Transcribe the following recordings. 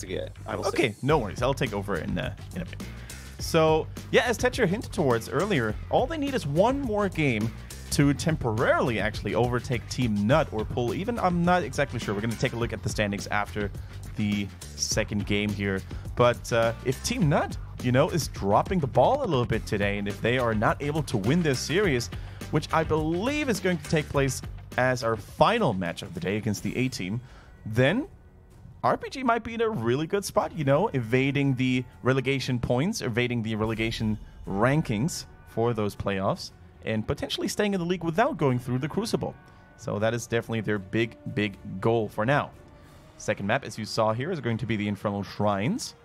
investigate. I will Okay, see. no worries. I'll take over in a bit. So, yeah, as Tetra hinted towards earlier, all they need is one more game to temporarily actually overtake Team Nut or pull even. I'm not exactly sure. We're going to take a look at the standings after the second game here. But if Team Nut, is dropping the ball a little bit today, and if they are not able to win this series, which I believe is going to take place as our final match of the day against the A-Team, then RPG might be in a really good spot, evading the relegation points, evading the relegation rankings for those playoffs, and potentially staying in the league without going through the Crucible. So that is definitely their big, big goal for now. Second map, as you saw here, is going to be the Infernal Shrines.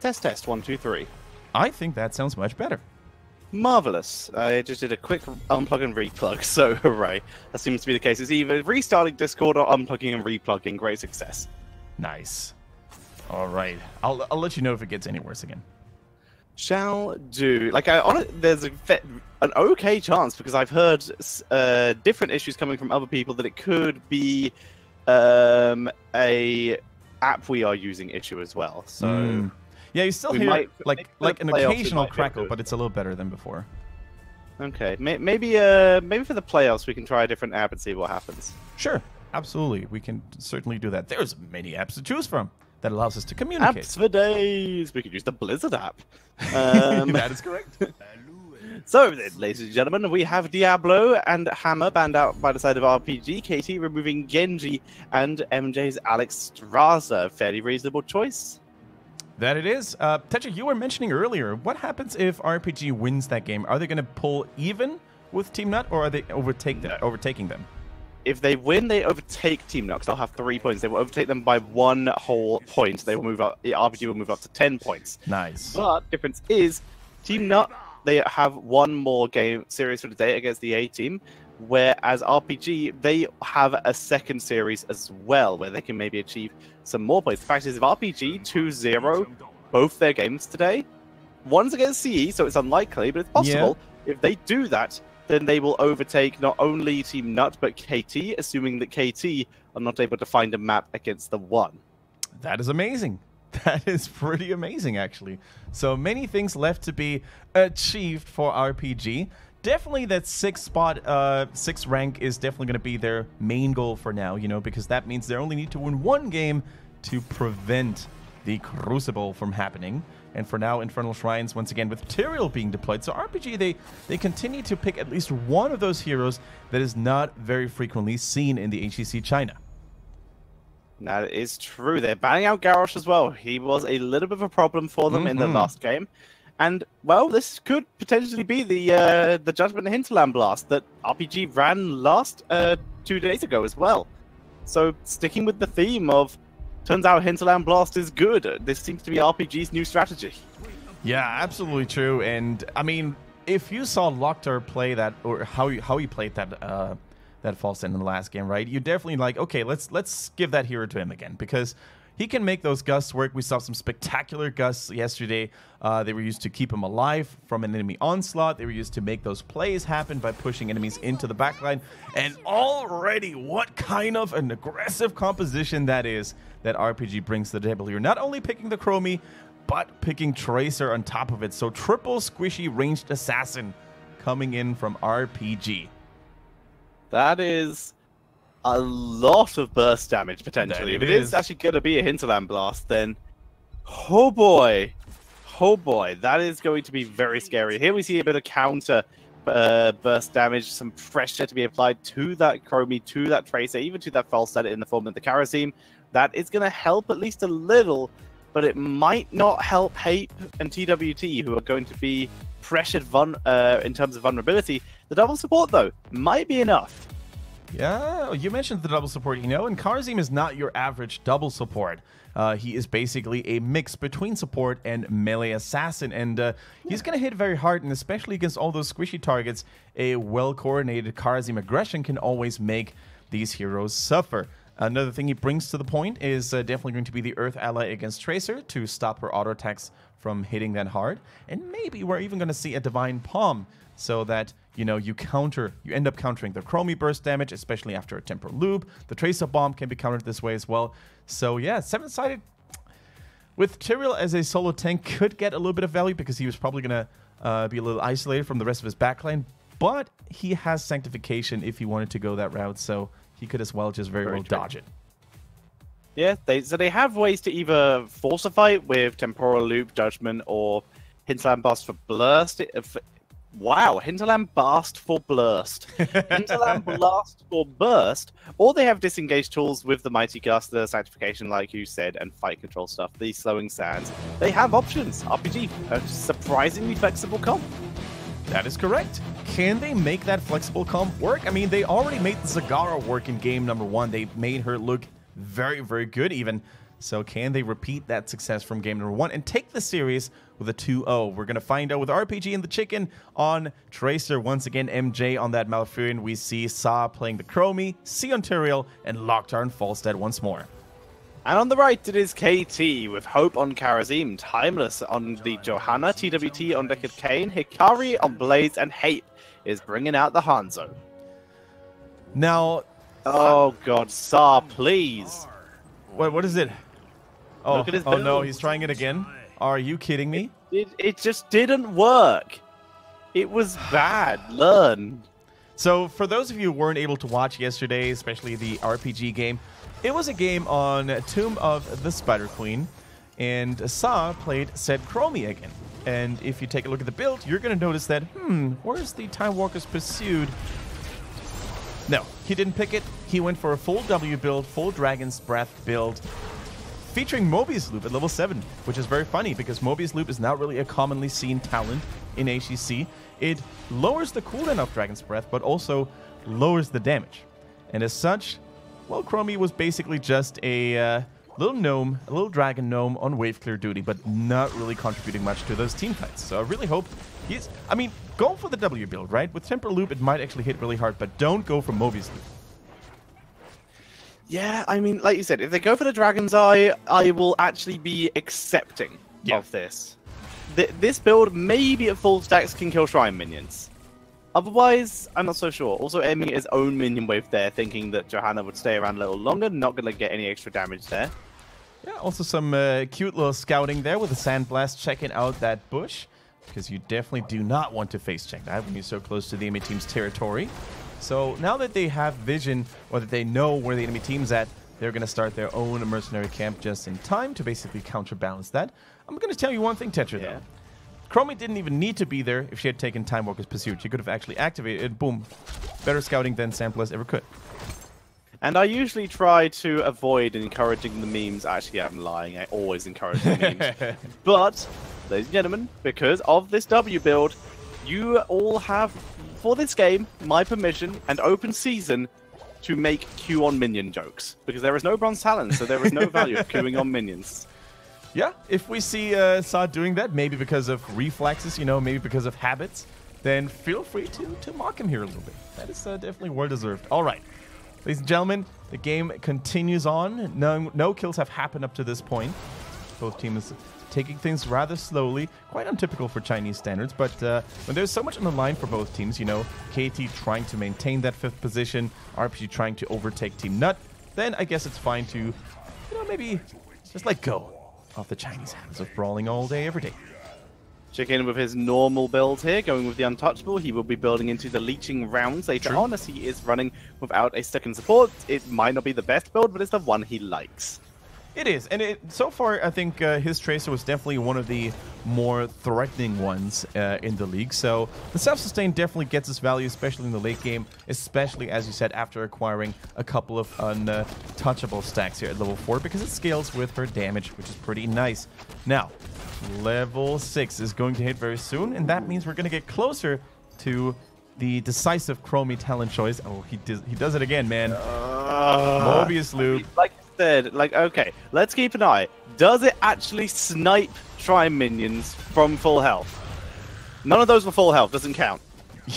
Test, 1, 2, 3. I think that sounds much better. Marvelous. I just did a quick unplug and replug, so hooray. That seems to be the case. It's either restarting Discord or unplugging and replugging. Great success. Nice. All right. I'll let you know if it gets any worse again. Shall do. There's an okay chance, because I've heard different issues coming from other people, that it could be a app we are using issue as well. So yeah, you still hear like an occasional crackle, but it's a little better than before. Okay, maybe for the playoffs we can try a different app and see what happens. Sure, absolutely, we can certainly do that. There's many apps to choose from that allows us to communicate. Apps for days. We could use the Blizzard app. That is correct. So, ladies and gentlemen, we have Diablo and Hammer banned out by the side of RPG, KT removing Genji, and MJ's Alex Straza. Fairly reasonable choice. That it is. Tetra, you were mentioning earlier, what happens if RPG wins that game? Are they going to pull even with Team Nut, or are they overtaking them? If they win, they overtake Team Nut. They'll have 3 points. They will overtake them by 1 whole point. They will move up. RPG will move up to 10 points. Nice. But difference is, Team Nut, they have one more game series for the day against the A-Team, whereas RPG, they have a second series as well, where they can maybe achieve some more points. The fact is, if RPG 2-0 both their games today, one's against CE, so it's unlikely, but it's possible. Yeah. If they do that, then they will overtake not only Team Nut, but KT, assuming that KT are not able to find a map against the one. That is amazing. That is pretty amazing, actually. So many things left to be achieved for RPG. Definitely that 6 rank is definitely going to be their main goal for now, because that means they only need to win one game to prevent the Crucible from happening. And for now, Infernal Shrines, once again, with Tyrael being deployed. So RPG, they continue to pick at least one of those heroes that is not very frequently seen in the HGC China. That is true. They're banning out Garrosh as well. He was a little bit of a problem for them in the last game. And, well, this could potentially be the Judgment Hinterland Blast that RPG ran last 2 days ago as well. So, sticking with the theme of, turns out Hinterland Blast is good. This seems to be RPG's new strategy. Yeah, absolutely true. And, I mean, if you saw Locktar play that, or how he played that false end in the last game, right? You're definitely like, okay, let's give that hero to him again, because he can make those gusts work. We saw some spectacular gusts yesterday. They were used to keep him alive from an enemy onslaught. They were used to make those plays happen by pushing enemies into the backline. And already, what kind of an aggressive composition that is that RPG brings to the table here. Not only picking the Chromie, but picking Tracer on top of it. So triple squishy ranged assassin coming in from RPG. That is a lot of burst damage, potentially. If it is actually going to be a Hinterland Blast, then oh boy, that is going to be very scary. Here we see a bit of counter burst damage, some pressure to be applied to that Chromie, to that Tracer, even to that false set in the form of the Kharazim. That is going to help at least a little, but it might not help Hape and TWT, who are going to be pressured in terms of vulnerability. The double support, though, might be enough. Yeah, you mentioned the double support, and Kharazim is not your average double support. He is basically a mix between support and melee assassin, and he's going to hit very hard, and especially against all those squishy targets, a well-coordinated Kharazim aggression can always make these heroes suffer. Another thing he brings to the point is definitely going to be the Earth ally against Tracer to stop her auto attacks from hitting that hard, and maybe we're even going to see a Divine Palm, so that, you end up countering the Chromie burst damage, especially after a Temporal Loop. The Tracer Bomb can be countered this way as well. So yeah, 7-sided, with Tyrael as a solo tank could get a little bit of value because he was probably going to be a little isolated from the rest of his backline, but he has Sanctification if he wanted to go that route, so he could as well just very well dodge it. Yeah, they have ways to either force a fight with Temporal Loop, Judgment, or Hinterland Blast for Blast. Wow, Hinterland Blast for Blast. Hinterland Blast for Burst. Or they have disengage tools with the Mighty Gust, the Sanctification, like you said, and fight control stuff, the Slowing Sands. They have options. RPG, a surprisingly flexible comp. That is correct. Can they make that flexible comp work? I mean, they already made the Zagara work in game number 1. They made her look very, very good even. So can they repeat that success from game number 1 and take the series with a 2-0? We're going to find out with RPG and the Chicken on Tracer. Once again, MJ on that Malfurion. We see Sa playing the Chromie, C on Tyrael, and Locktar and Falstad once more. And on the right, it is KT with Hope on Karazim, Timeless on the Johanna, TWT on Deckard Kane, Hikari on Blades, and Hape is bringing out the Hanzo. Now... Oh god, Sa, please. What is it? Oh, Look at his oh no, he's trying it again. Are you kidding me? It just didn't work. It was bad. Learn. So for those of you who weren't able to watch yesterday, especially the RPG game, it was a game on Tomb of the Spider Queen, and Sa played said Chromie again. And if you take a look at the build, you're going to notice that, where's the Time Walker's Pursued? No, he didn't pick it. He went for a full W build, full Dragon's Breath build, featuring Mobius Loop at level 7, which is very funny because Mobius Loop is not really a commonly seen talent in HGC. It lowers the cooldown of Dragon's Breath, but also lowers the damage. And as such, well, Chromie was basically just a little gnome, a little dragon gnome on wave clear duty, but not really contributing much to those team fights. So I really hope he's... I mean, go for the W build, right? With Temporal Loop, it might actually hit really hard, but don't go for Mobius Loop. Yeah, I mean, like you said, if they go for the Dragon's Eye, I will actually be accepting of this. This build, maybe at full stacks, can kill Shrine minions. Otherwise, I'm not so sure. Also, aiming his own minion wave there, thinking that Johanna would stay around a little longer, not going to get any extra damage there. Yeah, also some cute little scouting there with the Sandblast checking out that bush, because you definitely do not want to face check that when you're so close to the enemy team's territory. So now that they have vision, or that they know where the enemy team's at, they're going to start their own mercenary camp just in time to basically counterbalance that. I'm going to tell you one thing, Tetra, though. Chromie didn't even need to be there if she had taken Time Walker's Pursuit. She could have actually activated it. Boom. Better scouting than Sandblast ever could. And I usually try to avoid encouraging the memes. Actually, I'm lying. I always encourage the memes. But, ladies and gentlemen, because of this W build, you all have, for this game, my permission and open season to make Q on minion jokes. Because there is no bronze talent, so there is no value of queuing on minions. Yeah, if we see Sa doing that, maybe because of reflexes, you know, maybe because of habits, then feel free to mock him here a little bit. That is definitely well-deserved. All right, ladies and gentlemen, the game continues on. No kills have happened up to this point. Both teams taking things rather slowly, quite untypical for Chinese standards, but when there's so much on the line for both teams, you know, KT trying to maintain that 5th position, RPG trying to overtake Team Nut, then I guess it's fine to, you know, maybe just let go of the Chinese hands of brawling all day, every day. Chicken with his normal build here, going with the Untouchable. He will be building into the Leeching rounds later on, as he is running without a second support. It might not be the best build, but it's the one he likes. It is, and so far I think his Tracer was definitely one of the more threatening ones in the league. So the self-sustain definitely gets its value, especially in the late game, especially, as you said, after acquiring a couple of untouchable stacks here at level 4, because it scales with her damage, which is pretty nice. Now, level 6 is going to hit very soon, and that means we're going to get closer to the decisive Chromie talent choice. Oh, he does it again, man. Mobius Loop. Like, okay, let's keep an eye. Does it actually snipe Shrine minions from full health? None of those were full health, doesn't count.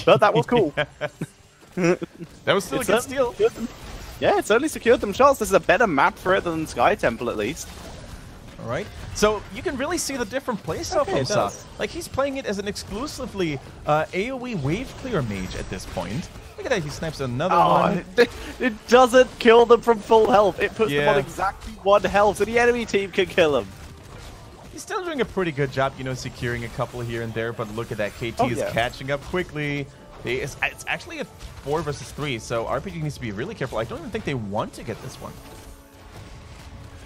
But that was cool. That was still a good steal. Yeah, it certainly secured them shots. This is a better map for it than Sky Temple, at least. All right. So you can really see the different playstyle from Sa. Like, he's playing it as an exclusively AoE wave clear mage at this point. Look at that, he snipes another one. It doesn't kill them from full health. It puts them on exactly 1 health, so the enemy team can kill them. He's still doing a pretty good job, you know, securing a couple here and there, but look at that. KT is catching up quickly. It's actually a 4 versus 3, so RPG needs to be really careful. I don't even think they want to get this one.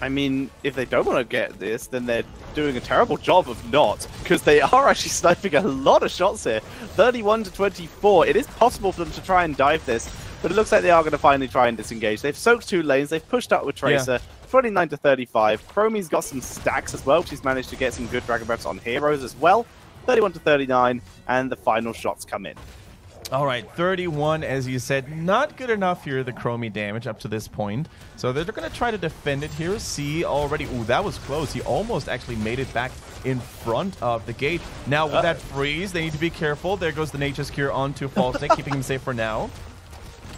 I mean, if they don't want to get this, then they're doing a terrible job of not, because they are actually sniping a lot of shots here. 31 to 24. It is possible for them to try and dive this, but it looks like they are going to finally try and disengage. They've soaked 2 lanes. They've pushed up with Tracer. 29 to 35. Chromie's got some stacks as well. She's managed to get some good Dragon Breaths on heroes as well. 31 to 39, and the final shots come in. All right, 31, as you said, not good enough here, the Chromie damage up to this point. So they're going to try to defend it here. See already, ooh, that was close. He almost actually made it back in front of the gate. Now with that freeze, they need to be careful. There goes the Nature's Cure onto Falstec, keeping him safe for now.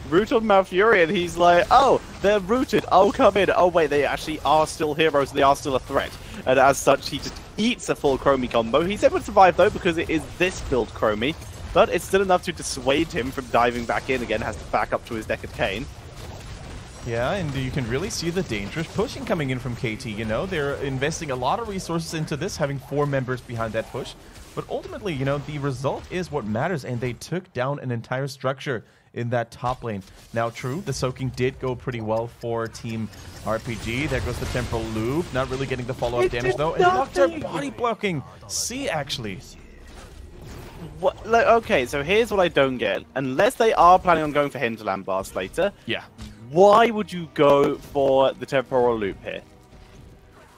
Root on Malfurion, he's like, oh, they're rooted, I'll come in. Oh wait, they actually are still heroes, they are still a threat. And as such, he just eats a full Chromie combo. He's able to survive though, because it is this build Chromie. But it's still enough to dissuade him from diving back in again, has to back up to his deck of Cane. Yeah, and you can really see the dangerous pushing coming in from KT, you know. They're investing a lot of resources into this, having 4 members behind that push. But ultimately, you know, the result is what matters, and they took down an entire structure in that top lane. Now, true, the soaking did go pretty well for Team RPG. There goes the Temporal Loop, not really getting the follow-up damage, though. And Lockdown body blocking. See, actually. What, like, okay, so here's what I don't get. Unless they are planning on going for Hinterland Blast later, why would you go for the Temporal Loop here?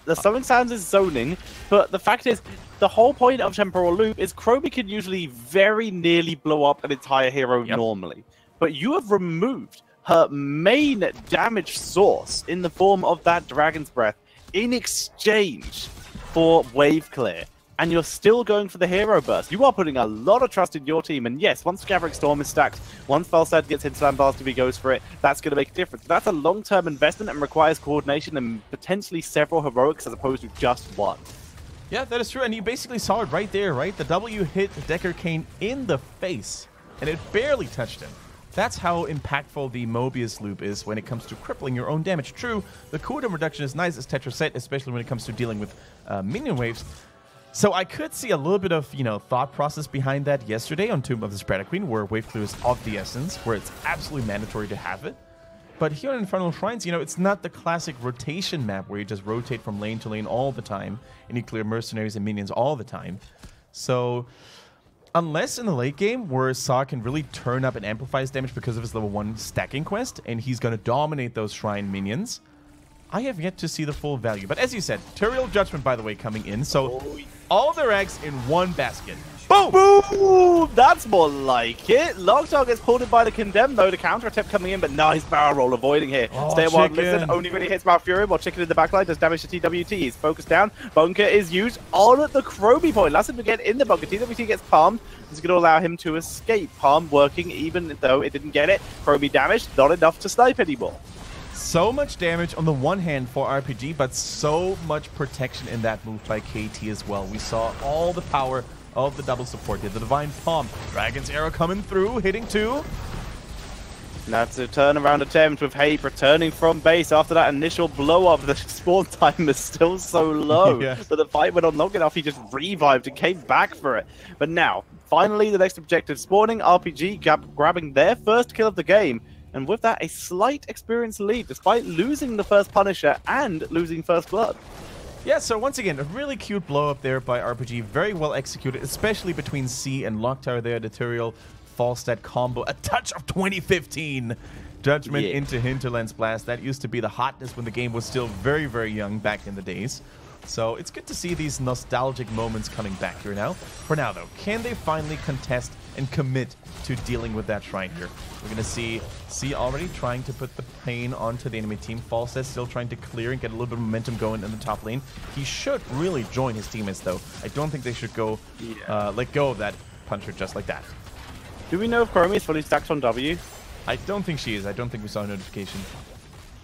The Summoning Sands is zoning, but the fact is, the whole point of Temporal Loop is Chromie can usually very nearly blow up an entire hero normally. But you have removed her main damage source in the form of that Dragon's Breath in exchange for Wave Clear. And you're still going for the hero burst. You are putting a lot of trust in your team. And yes, once Gathering Storm is stacked, once Falstad gets Hinterland Blast if he goes for it, that's going to make a difference. That's a long-term investment and requires coordination and potentially several heroics as opposed to just one. Yeah, that is true. And you basically saw it right there, right? The W hit Decker Cane in the face, and it barely touched him. That's how impactful the Mobius loop is when it comes to crippling your own damage. True, the cooldown reduction is nice, as Tetra said, especially when it comes to dealing with minion waves. So I could see a little bit of, you know, thought process behind that yesterday on Tomb of the Spreader Queen, where wave clear is of the essence, where it's absolutely mandatory to have it. But here in Infernal Shrines, you know, it's not the classic rotation map where you just rotate from lane to lane all the time, and you clear mercenaries and minions all the time. So unless in the late game where Saw can really turn up and amplify his damage because of his level 1 stacking quest, and he's going to dominate those shrine minions, I have yet to see the full value. But as you said, Turiel Judgment, by the way, coming in. So all their eggs in one basket. Boom! Boom! That's more like it. Lockdog gets pulled in by the Condemned, though. The counter attempt coming in, but nice barrel roll avoiding here. Stay a while, listen. Only really hits Malfurion while Chicken in the backline does damage to TWT. He's focused down. Bunker is used on at the Chromie point. Last him to get in the bunker. TWT gets palmed. This is going to allow him to escape. Palm working, even though it didn't get it. Chromie damage, not enough to snipe anymore. So much damage on the one hand for RPG, but so much protection in that move by KT as well. We saw all the power of the double support here. The Divine Palm, Dragon's Arrow coming through, hitting 2. And that's a turnaround attempt with Hape returning from base after that initial blow-up. The spawn time is still so low, but the fight went on long enough, he just revived and came back for it. But now, finally, the next objective, spawning RPG, grabbing their first kill of the game. And with that, a slight experience lead, despite losing the first Punisher and losing First Blood. Yeah, so once again, a really cute blow-up there by RPG. Very well executed, especially between C and Locktower there. The Turiel Falstad combo. A touch of 2015. Judgment into Hinterland's Blast. That used to be the hotness when the game was still very, very young back in the days. So it's good to see these nostalgic moments coming back here now. For now, though, can they finally contest and commit to dealing with that shrine here? We're going to see C already trying to put the pain onto the enemy team. Falstad still trying to clear and get a little bit of momentum going in the top lane. He should really join his teammates, though. I don't think they should go let go of that Puncher just like that. Do we know if Chromie is fully stacked on W? I don't think she is. I don't think we saw a notification.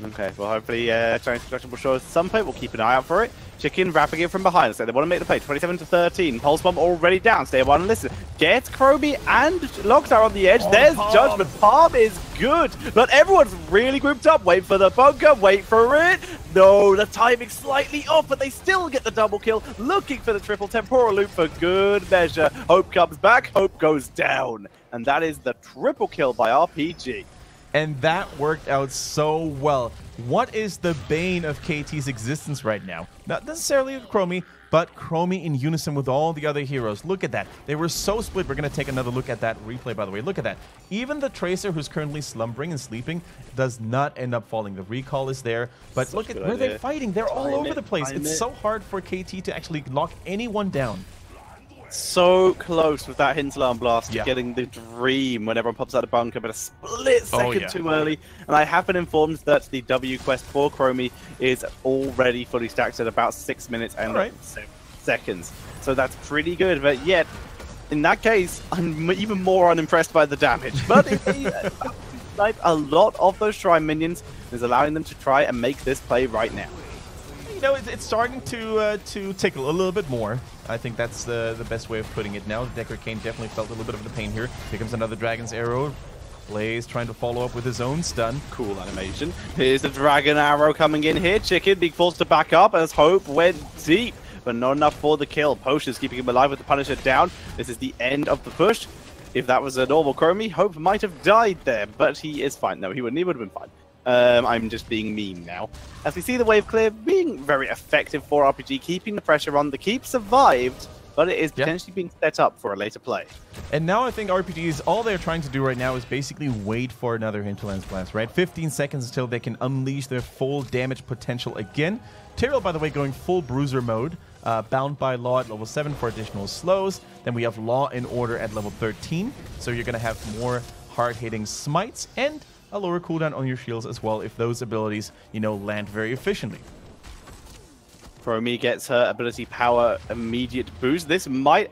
Okay, well, hopefully, Chinese Construction will show us some play. We'll keep an eye out for it. Chicken wrapping it from behind. So they want to make the play. 27-13. Pulse Bomb already down. Stay one and listen. Gets Chromie and Lockstar on the edge. Oh, There's Palm. Judgment. Palm is good, but everyone's really grouped up. Wait for the bunker. Wait for it. No, the timing's slightly off, but they still get the double kill. Looking for the triple temporal loop for good measure. Hope comes back. Hope goes down. And that is the triple kill by RPG. And that worked out so well. What is the bane of KT's existence right now? Not necessarily Chromie, but Chromie in unison with all the other heroes. Look at that. They were so split. We're going to take another look at that replay, by the way. Look at that. Even the Tracer, who's currently slumbering and sleeping, does not end up falling. The recall is there. But look at where they're fighting. They're all over the place. It's so hard for KT to actually lock anyone down. So close with that Hinterland blast to getting the dream when everyone pops out of bunker, but a split second too early. And I have been informed that the W quest for Chromie is already fully stacked at about 6 minutes and 7 seconds. So that's pretty good, but yet, in that case, I'm even more unimpressed by the damage. But like a lot of those Shrine minions is allowing them to try and make this play right now. You know, it's starting to tickle a little bit more. I think that's the best way of putting it now. Decker Kane definitely felt a little bit of the pain here. Here comes another Dragon's Arrow. Blaze trying to follow up with his own stun. Cool animation. Here's the Dragon Arrow coming in here. Chicken being forced to back up as Hope went deep, but not enough for the kill. Potion's keeping him alive with the Punisher down. This is the end of the push. If that was a normal Chromie, Hope might have died there, but he is fine. No, he would have been fine. I'm just being mean now. As we see the wave clear, being very effective for RPG, keeping the pressure on. The keep survived, but it is potentially being set up for a later play. And now I think RPGs, all they're trying to do right now is basically wait for another Hinterlands blast, right? 15 seconds until they can unleash their full damage potential again. Tyrael, by the way, going full bruiser mode. Bound by Law at level 7 for additional slows. Then we have Law in Order at level 13. So you're going to have more hard-hitting smites and a lower cooldown on your shields as well if those abilities, you know, land very efficiently. Chromie gets her ability power immediate boost. This might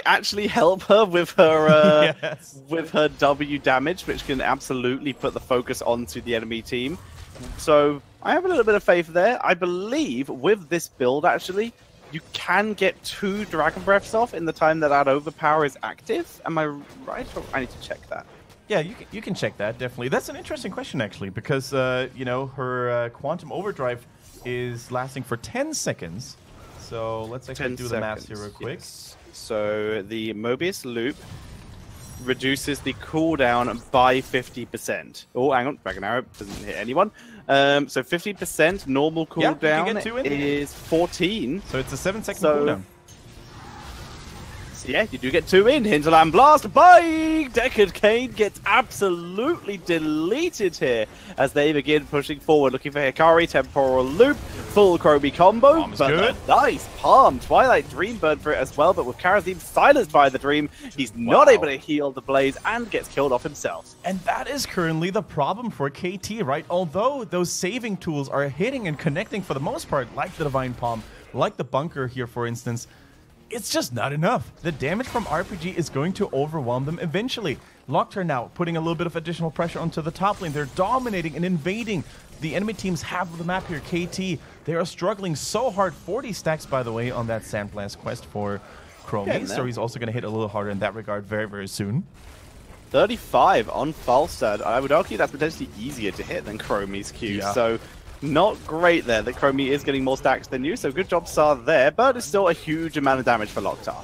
actually help her with her with her W damage, which can absolutely put the focus onto the enemy team. So I have a little bit of faith there. I believe with this build, actually, you can get 2 Dragon Breaths off in the time that overpower is active. Am I right? Or I need to check that. Yeah, you can check that, definitely. That's an interesting question, actually, because, you know, her Quantum Overdrive is lasting for 10 seconds. So let's actually do the math here real quick. Yes. So the Mobius Loop reduces the cooldown by 50%. Oh, hang on. Dragon Arrow doesn't hit anyone. So 50% normal cooldown is 14. So it's a 7-second cooldown. Yeah, you do get 2 in. Hinterland Blast by Deckard Kane gets absolutely deleted here as they begin pushing forward, looking for Hikari, Temporal Loop, full Chromie combo. Palm's good. Nice Palm. Twilight Dreambird for it as well, but with Karazim silenced by the Dream, he's not able to heal the Blaze and gets killed off himself. And that is currently the problem for KT, right? Although those saving tools are hitting and connecting for the most part, like the Divine Palm, like the Bunker here, for instance, it's just not enough. The damage from RPG is going to overwhelm them eventually. Lockter now putting a little bit of additional pressure onto the top lane. They're dominating and invading the enemy team's half of the map here. KT, they are struggling so hard. 40 stacks, by the way, on that Sandblast quest for Chromie. So he's also going to hit a little harder in that regard very, very soon. 35 on Falstad. I would argue that's potentially easier to hit than Chromie's Q. Yeah. So not great there that Chromie is getting more stacks than you. So good job, Sar, there. But it's still a huge amount of damage for Locktar.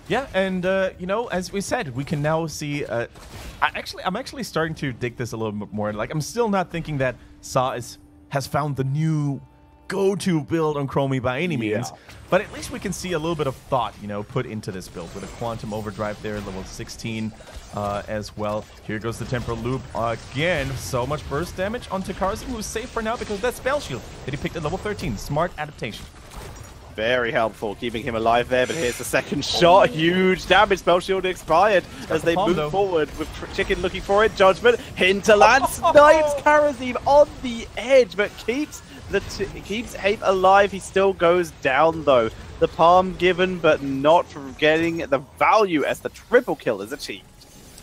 Yeah, and, you know, as we said, we can now see... I'm actually starting to dig this a little bit more. Like, I'm still not thinking that Sa has found the new go-to build on Chromie by any means. But at least we can see a little bit of thought, you know, put into this build with a Quantum Overdrive there, level 16 as well. Here goes the Temporal Loop again. So much burst damage onto Karazim, who's safe for now because of that Spell Shield that he picked at level 13. Smart adaptation. Very helpful, keeping him alive there, but here's the second shot. Huge damage. Spell Shield expired as they move forward with Chicken looking for it. Judgment. Hinterland snipes Karazim on the edge, but keeps Hape alive. He still goes down, though. The palm given, but not getting the value as the triple kill is achieved.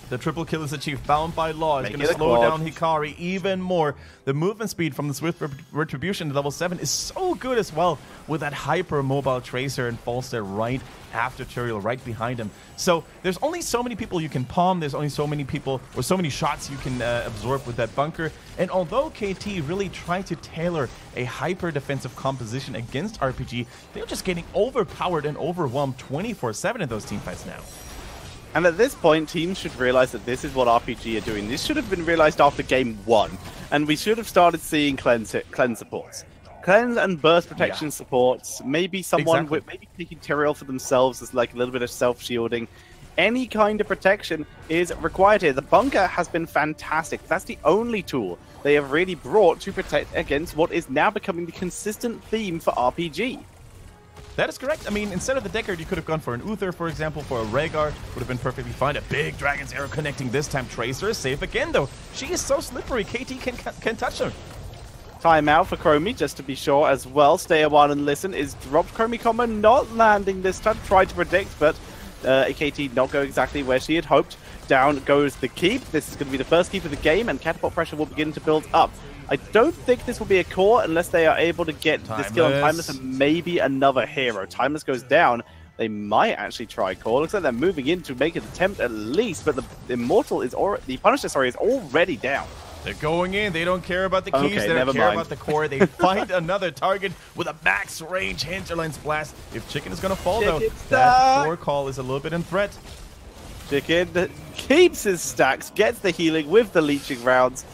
The triple kill is achieved. Bound by law. It's Make going to it a slow quad. down Hikari even more. The movement speed from the Swift Retribution at level 7 is so good as well, with that hyper mobile Tracer and falls there right after Tyrael, right behind him. So there's only so many people you can palm. There's only so many people or so many shots you can absorb with that bunker. And although KT really tried to tailor a hyper defensive composition against RPG, they're just getting overpowered and overwhelmed 24/7 in those teamfights now. And at this point, teams should realize that this is what RPG are doing. This should have been realized after game 1, and we should have started seeing cleanse supports. Cleanse and burst protection supports, maybe someone with maybe taking Tyrael for themselves as like a little bit of self-shielding. Any kind of protection is required here. The bunker has been fantastic. That's the only tool they have really brought to protect against what is now becoming the consistent theme for RPG. That is correct. I mean, instead of the Deckard, you could have gone for an Uther, for example, for a Rhaegar. Would have been perfectly fine. A big Dragon's Arrow connecting this time. Tracer is safe again, though. She is so slippery. KT can touch her. Timeout for Chromie, just to be sure as well. Stay a while and listen is dropped. Chromie combo not landing this time. Tried to predict, but KT not go exactly where she had hoped. Down goes the keep. This is going to be the first keep of the game, and catapult pressure will begin to build up. I don't think this will be a core unless they are able to get this kill on Timeless and maybe another hero. Timeless goes down. They might actually try core. Looks like they're moving in to make an attempt at least, but the Immortal is already, the Punisher, sorry, is already down. They're going in. They don't care about the keys. Okay, they don't care mind. about the core. They find another target with a max range Hinterlands Blast. If Chicken is going to fall, though, that core call is a little bit in threat. Chicken keeps his stacks, gets the healing with the leeching rounds,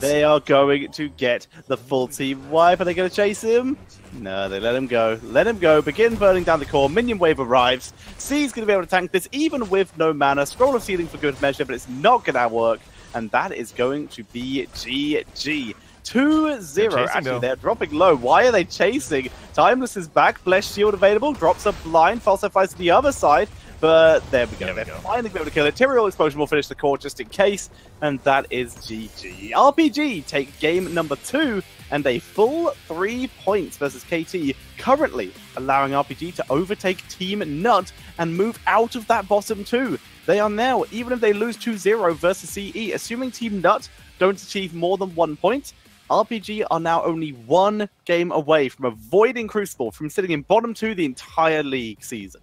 they are going to get the full team wipe. Are they going to chase him? No, they let him go. Let him go. Begin burning down the core. Minion wave arrives. C's going to be able to tank this even with no mana. Scroll of Sealing for good measure, but it's not going to work. And that is going to be GG. 2-0. Actually, they're dropping low. Why are they chasing? Timeless is back. Bless Shield available. Drops a blind. Falso flies to the other side. But there we go. They're finally able to kill it. Tyrael Explosion will finish the core just in case. And that is GG. RPG take game number 2 and a full 3 points versus KT, currently allowing RPG to overtake Team Nut and move out of that bottom 2. They are now, even if they lose 2-0 versus CE, assuming Team Nut don't achieve more than 1 point, RPG are now only 1 game away from avoiding Crucible, from sitting in bottom 2 the entire league season.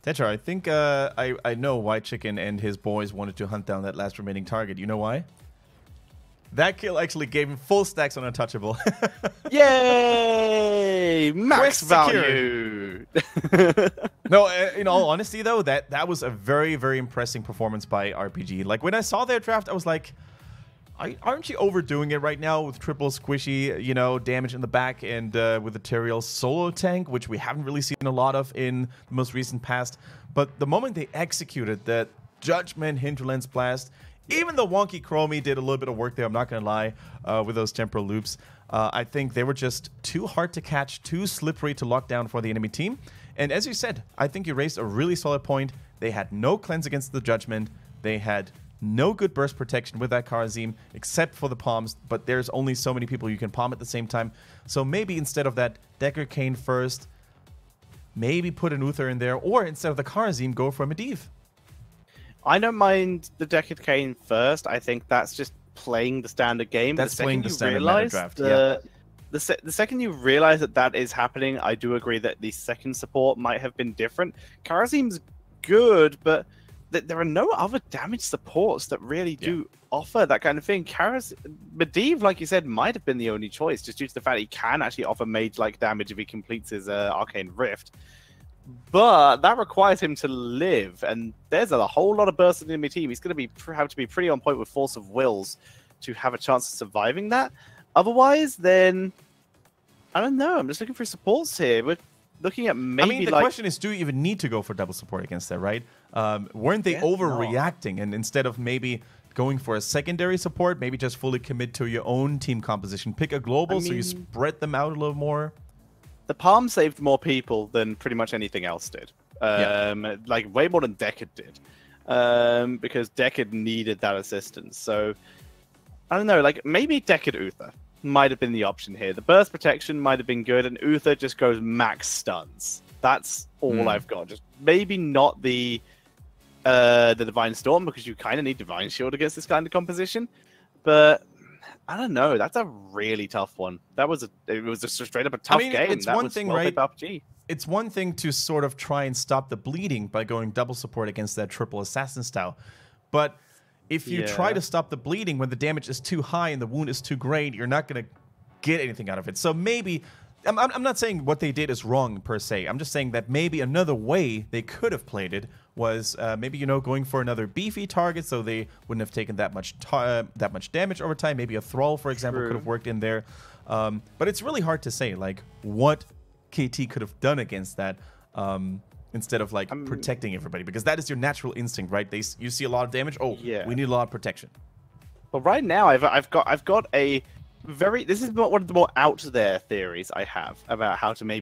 Tetra, I think I know why Chicken and his boys wanted to hunt down that last remaining target. You know why? That kill actually gave him full stacks on Untouchable. Yay! Max value! No, in all honesty, though, that was a very, very impressive performance by RPG. Like, when I saw their draft, I was like, aren't you overdoing it right now with triple squishy, you know, damage in the back and with the Tyrael solo tank, which we haven't really seen a lot of in the most recent past. But the moment they executed that Judgment Hinterlands Blast, even the wonky Chromie did a little bit of work there, I'm not going to lie, with those temporal loops. I think they were just too hard to catch, too slippery to lock down for the enemy team. And as you said, I think you raised a really solid point. They had no cleanse against the Judgment. They had no good burst protection with that Kharazim, except for the palms, but there's only so many people you can palm at the same time. So maybe instead of that Deckard Cain first, maybe put an Uther in there, or instead of the Kharazim, go for a Medivh. I don't mind the Deckard Cain first. I think that's just playing the standard game. That's playing the standard realize draft, the second you realize that that is happening, I do agree that the second support might have been different. Kharazim's good, but there are no other damage supports that really do offer that kind of thing. Medivh, like you said, might have been the only choice, just due to the fact he can actually offer mage-like damage if he completes his Arcane Rift. But that requires him to live, and there's a whole lot of bursts in the enemy team. He's going to have to be pretty on point with Force of Wills to have a chance of surviving that. Otherwise, then, I don't know. I'm just looking for supports here. We're looking at maybe, I mean, the question is, do you even need to go for double support against that, right? Weren't they overreacting? And instead of maybe going for a secondary support, maybe just fully commit to your own team composition. Pick a global so you spread them out a little more. The Palm saved more people than pretty much anything else did. Like, way more than Deckard did. Because Deckard needed that assistance. So, I don't know, like, maybe Deckard Uther might have been the option here. The burst protection might have been good, and Uther just goes max stuns. That's all I've got. Just maybe not the the Divine Storm because you kind of need Divine Shield against this kind of composition. But I don't know. That's a really tough one. It was just straight up a tough game. It's that one was thing, well right? played by PUBG. It's one thing to sort of try and stop the bleeding by going double support against that triple assassin style, but if you try to stop the bleeding when the damage is too high and the wound is too great, you're not going to get anything out of it. So maybe, I'm not saying what they did is wrong per se. I'm just saying that maybe another way they could have played it was maybe, going for another beefy target so they wouldn't have taken that much damage over time. Maybe a Thrall, for example, could have worked in there. But it's really hard to say, like, what KT could have done against that. Instead of like protecting everybody, because that is your natural instinct, right? You see a lot of damage. Oh, we need a lot of protection. But right now, I've got a very. This is one of the more out there theories I have about how to maybe